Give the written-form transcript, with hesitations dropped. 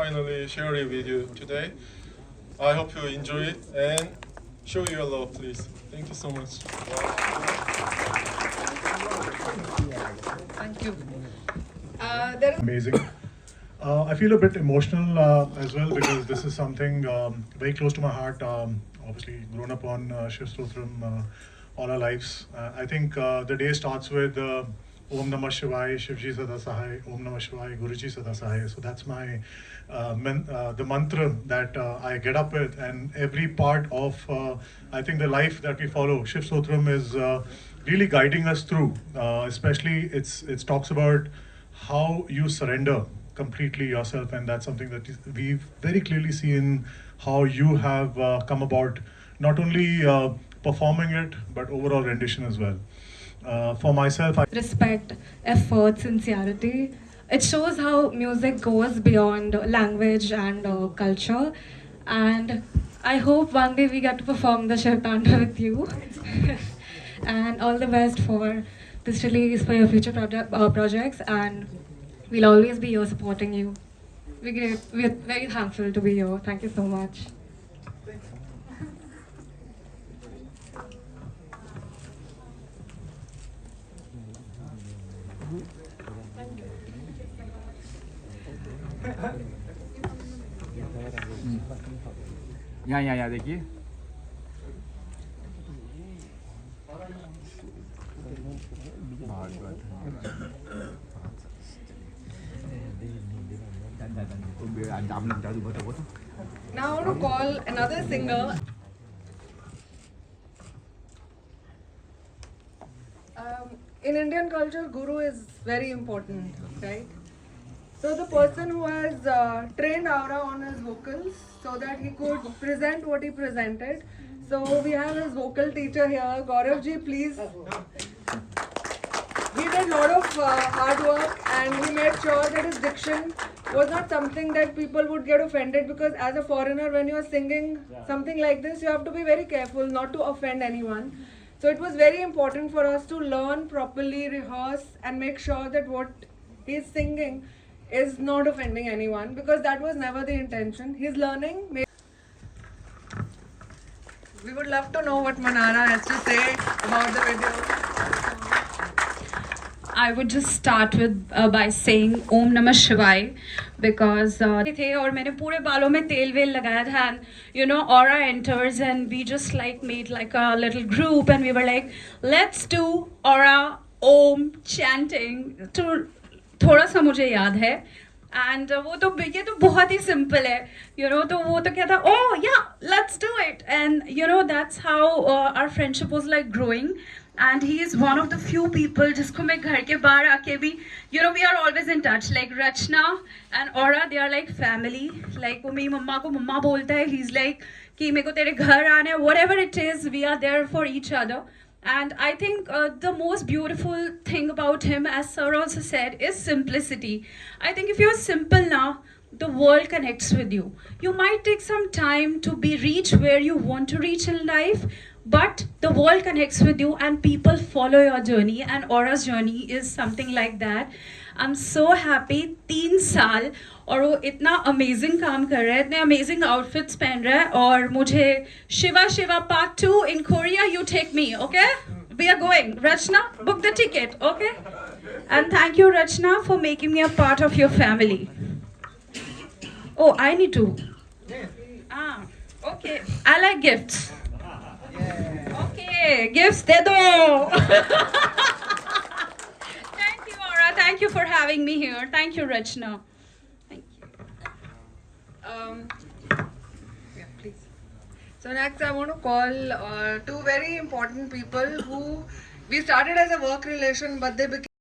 finally share it with you today. I hope you enjoy it and show your love, please. Thank you so much. Thank you. Amazing. I feel a bit emotional as well because this is something very close to my heart. Obviously, grown up on Shiv Stotram all our lives. I think the day starts with Om Namah Shivaya, Shivji Sada Sahai, Om Namah Shivaya, Guruji Sada Sahai. So that's my the mantra that I get up with, and every part of I think the life that we follow, Shiv Stotram is really guiding us through. Especially, it talks about how you surrender completely yourself, and that's something that we very clearly see in how you have come about not only performing it but overall rendition as well. For myself, Respect, effort, sincerity. It shows how music goes beyond language and culture. And I hope one day we get to perform the Shiv Tantra with you. And all the best for this release, for your future projects. And we'll always be here supporting you. We're very thankful to be here. Thank you so much. यहाँ देखिए Now I want to call another singer. In Indian culture, guru is very important, right? So the person who has trained Aura on his vocals so that he could present what he presented. So we have his vocal teacher here, Gaurav ji, please. He did a lot of hard work and he made sure that his diction was not something that people would get offended, because as a foreigner, when you are singing something like this, you have to be very careful not to offend anyone. So it was very important for us to learn properly, rehearse, and make sure that what he's singing is not offending anyone, because that was never the intention. He's learning. We would love to know what Manara has to say about the video. I would just start with by saying Om Namah Shivaya, because थे और मैंने पूरे बालों में तेल well लगाया था, and you know Aura enters and we just like made like a little group and we were like, let's do Aura Om chanting. तो थोड़ा सा मुझे याद है, and वो तो ये तो बहुत ही simple है, you know. तो वो तो क्या था, oh yeah, let's do it, and you know that's how our friendship was like growing. And he is one of the few people जिसको मैं घर के बाहर आके भी, you know, we are always in touch. Like Rachna and Aura, they are like family. Like वो मेरी मम्मा को मम्मा बोलता है, he's like कि मेरे को तेरे घर आना है, whatever it is, we are there for each other. And I think the most beautiful thing about him, as Sir also said, is simplicity. I think if you're simple now, the world connects with you. You might take some time to reach where you want to reach in life, but the world connects with you and people follow your journey, and Aura's journey is something like that. I'm so happy 3 साल और वो इतना amazing काम कर रहा है, इतने amazing outfits पहन रहा है, और मुझे Shiva Shiva Part 2 in Korea, you take me, okay? We are going. Rachna, book the ticket, okay? And thank you, Rachna, for making me a part of your family. Oh, I need to. Okay. I like gifts. Okay, gifts de do. Thank you, Aura. Thank you for having me here. Thank you, Rachna. Thank you. Yeah, please. So next I want to call 2 very important people who we started as a work relation, but they became